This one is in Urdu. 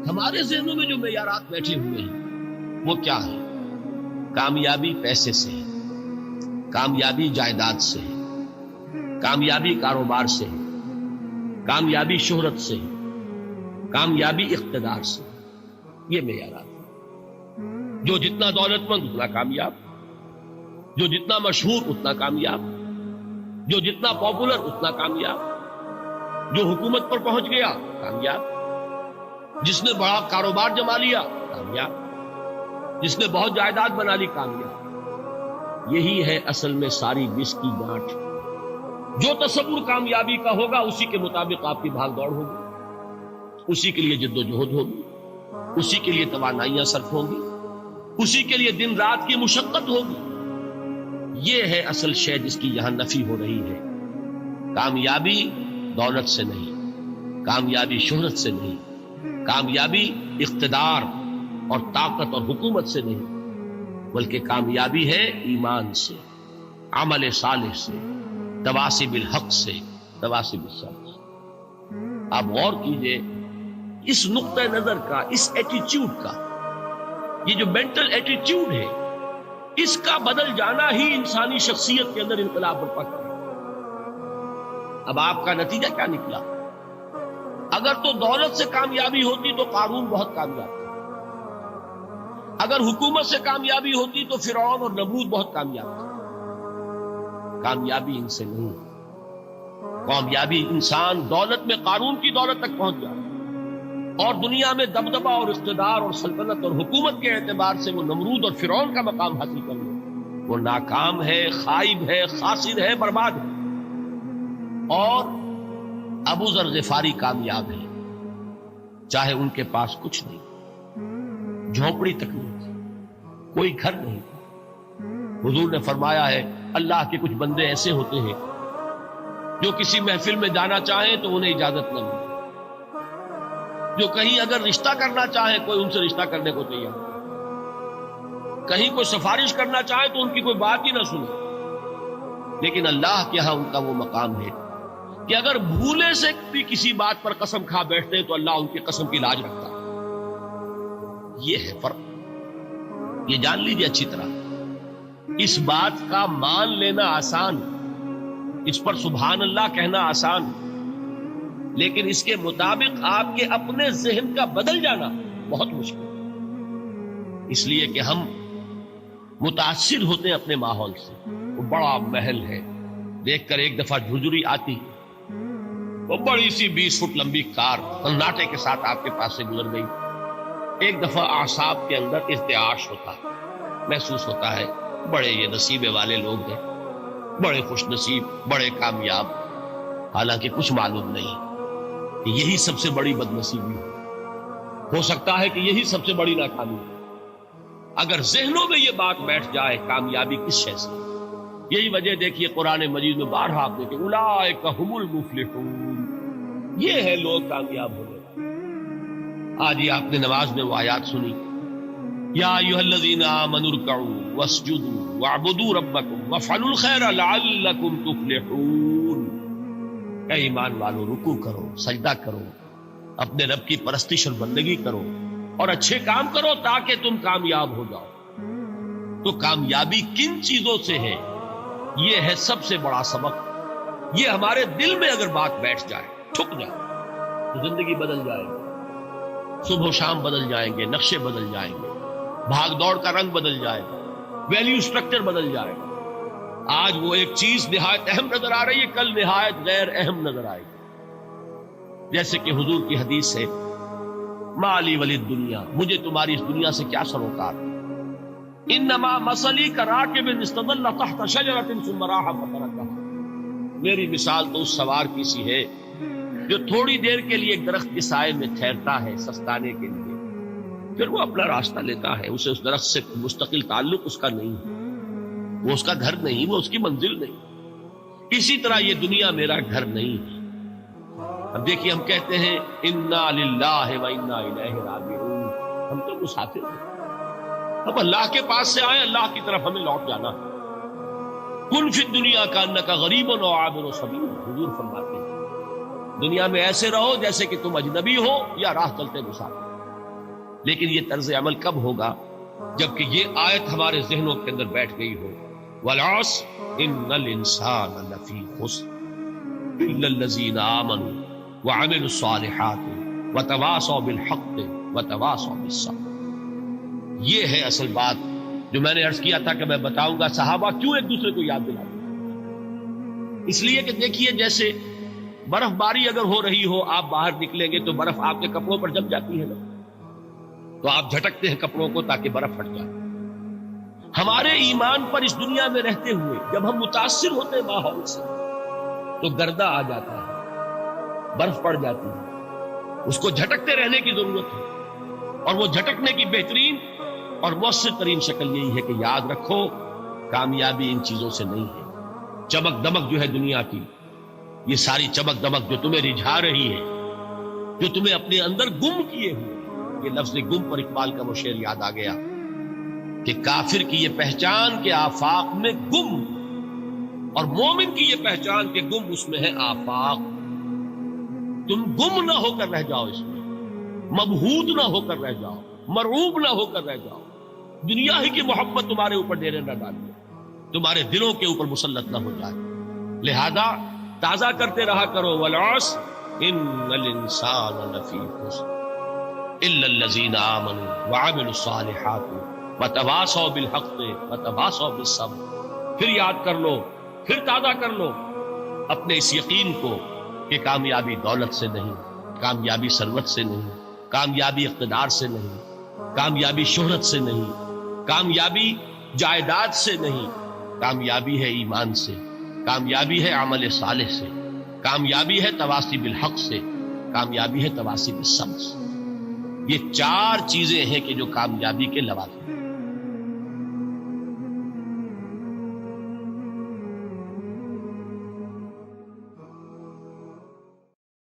ہمارے ذہنوں میں جو معیارات بیٹھے ہوئے ہیں وہ کیا ہے؟ کامیابی پیسے سے ہے، کامیابی جائیداد سے ہے، کامیابی کاروبار سے ہے، کامیابی شہرت سے ہے، کامیابی اقتدار سے ہے۔ یہ معیارات ہیں۔ جو جتنا دولت مند اتنا کامیاب، جو جتنا مشہور اتنا کامیاب، جو جتنا پاپولر اتنا کامیاب، جو حکومت پر پہنچ گیا کامیاب، جس نے بڑا کاروبار جما لیا کامیاب، جس نے بہت جائیداد بنا لی کامیاب۔ یہی ہے اصل میں ساری بس کی گانٹھ۔ جو تصور کامیابی کا ہوگا اسی کے مطابق آپ کی بھاگ دوڑ ہوگی، اسی کے لیے جد و جہد ہوگی، اسی کے لیے توانائیاں صرف ہوں گی، اسی کے لیے دن رات کی مشقت ہوگی۔ یہ ہے اصل شے جس کی یہاں نفی ہو رہی ہے۔ کامیابی دولت سے نہیں، کامیابی شہرت سے نہیں، کامیابی اقتدار اور طاقت اور حکومت سے نہیں، بلکہ کامیابی ہے ایمان سے، عمل صالح سے، تواصی بالحق سے، تواصی بالصبر سے۔ آپ غور کیجئے اس نقطہ نظر کا، اس ایٹیچیوڈ کا، یہ جو مینٹل ایٹیچیوڈ ہے، اس کا بدل جانا ہی انسانی شخصیت کے اندر انقلاب برپا کرے۔ اب آپ کا نتیجہ کیا نکلا؟ اگر تو دولت سے کامیابی ہوتی تو قارون بہت کامیاب تھا، اگر حکومت سے کامیابی ہوتی تو فرعون اور نمرود بہت کامیاب تھا۔ کامیابی ان سے نہیں، کامیابی انسان دولت میں قارون کی دولت تک پہنچ جائے اور دنیا میں دبدبہ اور اقتدار اور سلطنت اور حکومت کے اعتبار سے وہ نمرود اور فرعون کا مقام حاصل کر لے، وہ ناکام ہے، خائب ہے، خاسر ہے، برباد ہے۔ اور ابو ذر غفاری کامیاب ہے، چاہے ان کے پاس کچھ نہیں، جھونپڑی تک نہیں تھی، کوئی گھر نہیں تھا۔ حضور نے فرمایا ہے اللہ کے کچھ بندے ایسے ہوتے ہیں جو کسی محفل میں جانا چاہیں تو انہیں اجازت نہ ملے، جو کہیں اگر رشتہ کرنا چاہیں کوئی ان سے رشتہ کرنے کو تیار نہیں، کہیں کوئی سفارش کرنا چاہے تو ان کی کوئی بات ہی نہ سنے۔ لیکن اللہ کے ہاں ان کا وہ مقام ہے کہ اگر بھولے سے بھی کسی بات پر قسم کھا بیٹھتے ہیں تو اللہ ان کی قسم کی لاج رکھتا ہے۔ یہ ہے فرق، یہ جان لیجیے اچھی طرح۔ اس بات کا مان لینا آسان، اس پر سبحان اللہ کہنا آسان، لیکن اس کے مطابق آپ کے اپنے ذہن کا بدل جانا بہت مشکل ہے۔ اس لیے کہ ہم متاثر ہوتے ہیں اپنے ماحول سے۔ وہ بڑا محل ہے، دیکھ کر ایک دفعہ جھرجھری آتی، وہ بڑی سی 20 فٹ لمبی کار سناٹے کے ساتھ آپ کے پاس سے گزر گئی۔ ایک دفعہ اعصاب کے اندر ارتعاش ہوتا، محسوس ہوتا ہے بڑے یہ نصیبے والے لوگ ہیں، بڑے خوش نصیب، بڑے کامیاب، حالانکہ کچھ معلوم نہیں کہ یہی سب سے بڑی بد نصیبی ہو سکتا ہے کہ یہی سب سے بڑی ناکامی ہے۔ اگر ذہنوں میں یہ بات بیٹھ جائے کامیابی کس شے سے، یہی وجہ دیکھیے قرآن مجید میں بارہا آپ دیکھیں اولئک ھم المفلحون، یہ ہے لوگ کامیاب ہونے والے۔ آج یہ آپ نے نماز میں وہ آیات سنی، یا ایھا الذین آمنوا ارکعوا واسجدوا واعبدوا ربکم وافعلوا الخیر لعلکم تفلحون۔ اے ایمان والو، رکوع کرو، سجدہ کرو، اپنے رب کی پرستش اور بندگی کرو اور اچھے کام کرو تاکہ تم کامیاب ہو جاؤ۔ تو کامیابی کن چیزوں سے ہے؟ یہ ہے سب سے بڑا سبق۔ یہ ہمارے دل میں اگر بات بیٹھ جائے، ٹھک جائے، تو زندگی بدل جائے گی، صبح و شام بدل جائیں گے، نقشے بدل جائیں گے، بھاگ دوڑ کا رنگ بدل جائے گا، ویلیو سٹرکچر بدل جائے گا۔ آج وہ ایک چیز نہایت اہم نظر آ رہی ہے، کل نہایت غیر اہم نظر آئے گی۔ جیسے کہ حضور کی حدیث ہے مالی ولی دنیا، مجھے تمہاری اس دنیا سے کیا سروکار، انما مثلی کراکب استظل تحت شجرۃ ثم راح فترکها، میری مثال تو اس سوار کی سی ہے جو تھوڑی دیر کے لیے ایک درخت کے سائے میں ٹھہرتا ہے سستانے کے لیے، پھر وہ اپنا راستہ لیتا ہے، اسے اس درخت سے مستقل تعلق اس کا نہیں ہے، وہ اس کا گھر نہیں، وہ اس کی منزل نہیں۔ اسی طرح یہ دنیا میرا گھر نہیں ہے۔ اب دیکھیے ہم کہتے ہیں انا للہ و انا الیہ راجعون، ہم تو مسافر ہیں، ہم اللہ کے پاس سے آئے، اللہ کی طرف ہمیں لوٹ جانا ہے۔ کن فی الدنیا کانک غریب و عابر سبیل، حضور فرماتے ہیں دنیا میں ایسے رہو جیسے کہ تم اجنبی ہو یا راہ چلتے مسافر۔ لیکن یہ طرز عمل کب ہوگا؟ جبکہ یہ آیت ہمارے ذہنوں کے اندر بیٹھ گئی ہو، وَالْعَصْرِ إِنَّ الْإِنسَانَ لَفِي خُسْرٍ إِلَّا الَّذِينَ آمَنُوا وَعَمِلُوا الصَّالِحَاتِ وَتَوَاصَوْا بِالْحَقِّ وَتَوَاصَوْا بِالصَّبْرِ۔ یہ ہے اصل بات جو میں نے عرض کیا تھا کہ میں بتاؤں گا صحابہ کیوں ایک دوسرے کو یاد دلاتے ہیں۔ اس لیے کہ دیکھیے جیسے برف باری اگر ہو رہی ہو، آپ باہر نکلیں گے تو برف آپ کے کپڑوں پر جم جاتی ہے نا، تو آپ جھٹکتے ہیں کپڑوں کو تاکہ برف ہٹ جائے۔ ہمارے ایمان پر اس دنیا میں رہتے ہوئے جب ہم متاثر ہوتے ہیں ماحول سے تو گردہ آ جاتا ہے، برف پڑ جاتی ہے، اس کو جھٹکتے رہنے کی ضرورت ہے، اور وہ جھٹکنے کی بہترین اور مؤثر ترین شکل یہی ہے کہ یاد رکھو کامیابی ان چیزوں سے نہیں ہے۔ چمک دمک جو ہے دنیا کی، یہ ساری چمک دمک جو تمہیں رجھا رہی ہے، جو تمہیں اپنے اندر گم کیے ہوئے، یہ لفظ گم پر اقبال کا وہ شعر یاد آ گیا کہ کافر کی یہ پہچان کہ آفاق میں گم، اور مومن کی یہ پہچان کہ گم اس میں ہے آفاق۔ تم گم نہ ہو کر رہ جاؤ، اس میں مبہوت نہ ہو کر رہ جاؤ، مرعوب نہ ہو کر رہ جاؤ، دنیا ہی کی محبت تمہارے اوپر ڈیرے نہ ڈالے، تمہارے دلوں کے اوپر مسلط نہ ہو جائے۔ لہذا تازہ کرتے رہا کرو، وَالْعَصْرِ إِنَّ الْإِنسَانَ لَفِي خُسْرٍ إِلَّا الَّذِينَ آمَنُوا وَعَمِلُوا الصَّالِحَاتِ وَتَوَاصَوْا بِالْحَقِّ وَتَوَاصَوْا بِالصَّبْرِ۔ پھر یاد کر لو، پھر تازہ کر لو اپنے اس یقین کو کہ کامیابی دولت سے نہیں، کامیابی ثروت سے نہیں، کامیابی اقتدار سے نہیں، کامیابی شہرت سے نہیں، کامیابی جائیداد سے نہیں، کامیابی ہے ایمان سے، کامیابی ہے عمل صالح سے، کامیابی ہے تواصی بالحق سے، کامیابی ہے تواصی بالصبر سے۔ یہ چار چیزیں ہیں کہ جو کامیابی کے لوازم ہیں۔